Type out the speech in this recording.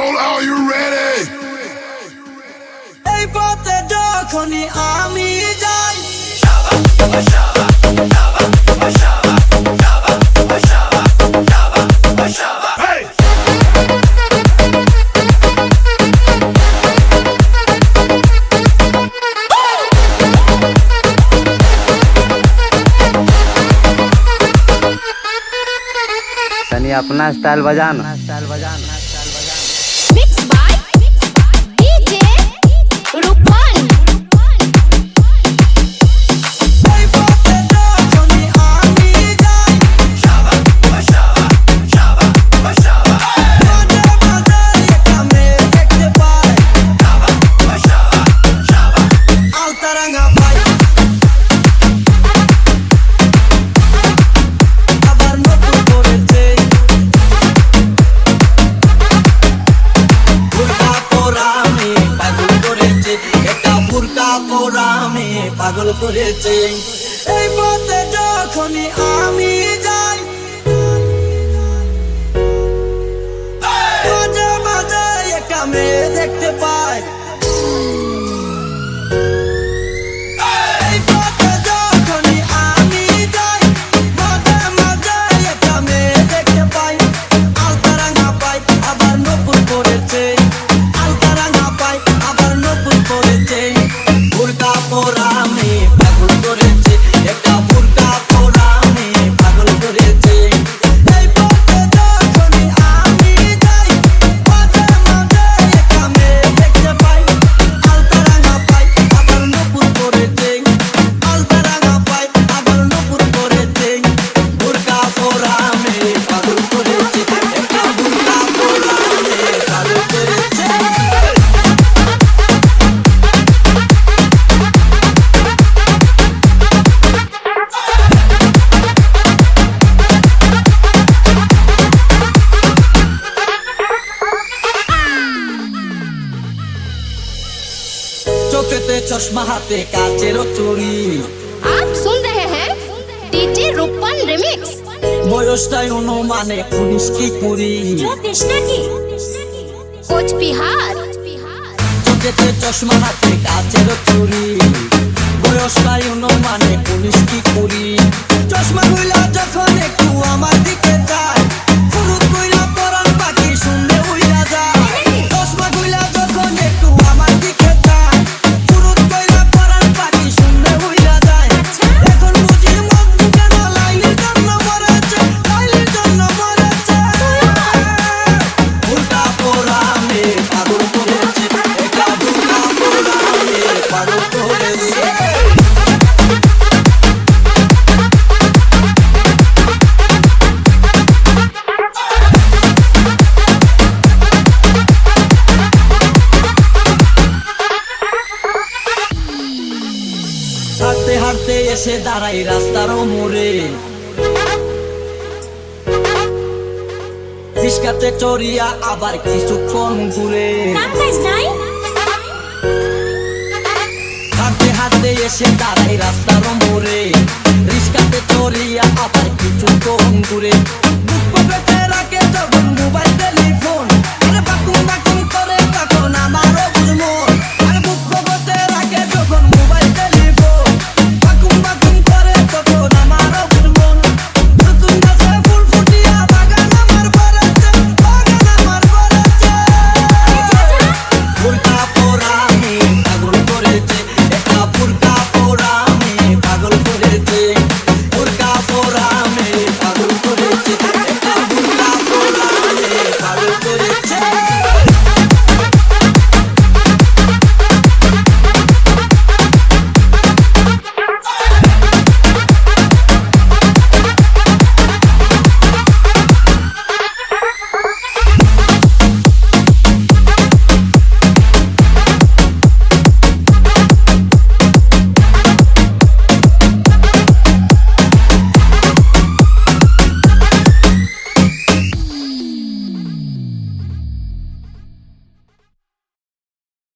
Cole, are you ready? এই পথে যখনই আমি যাই तनी अपना स्टाइल बजाना। Mixed by DJ Rupan. এই পথে যখনই আমি যাই মাঝে মাঝে একটা মেয়ে দেখতে পাই আলতারাঙ্গা পাই আবার নতুন করেছে বুরকা পরামে পাগল করেছে একটা বুরকা পরামে পাগল করেছে এই পথে যখনই আমি যাই মাঝে মাঝে একটা মেয়ে দেখতে পাই এই পথে যখনই আমি যাই মাঝে মাঝে একটা মেয়ে দেখতে পাই আলতারাঙ্গা পাই আবার নতুন করেছে আলতারাঙ্গা পাই আবার নতুন করেছে বুরকা পরামে পাগল করেছে একটা বুরকা পরামে পাগল করেছে এই পথে যখনই আমি যাই মাঝে মাঝে একটা মেয়ে দেখতে পাই আলতারাঙ্গা পাই আবার নতুন করেছে আলতারাঙ্গা পাই আবার নতুন করেছে বুরকা পরামে পাগল করেছে একটা বুরকা পরামে পাগল করেছে চোখেতে চশমা হাতে কাচের চুড়ি आप सुन रहे हैं DJ Rupan Remix. বয়সটাই অনুমানে 19 কি 20 कोच बिहार. চোখেতে চশমা হাতে কাচের চুড়ি বয়সটাই অনুমানে 19 কি 20 চশমা গুলা যখন একটু আমার দিকে যায় ফুরুত কইরা পরান পাখি শুনলে উইরা যায় চশমা গুলা যখন একটু আমার দিকে যায় ফুরুত কইরা পরান পাখি শুনলে উইরা যায় এখন বুঝি মন কেন লাইলির জন্য মরেছে লাইলির জন্য মরেছে বুরকা পরামে পাগল করেছে এটা বুরকা পরামে পাগল করেছে হাঁটতে হাঁটতে এসে দাঁড়াই রাস্তার মোড়ে রিস্কাতে চড়িয়া আবার কিছুক্ষণ ঘুরে হাঁটতে হাঁটতে এসে দাঁড়াই রাস্তার মোড়ে রিস্কাতে চড়িয়া আবার কিছুক্ষণ ঘুরে বুক পকেটে রাখে যখন মোবাইল টেলিফোন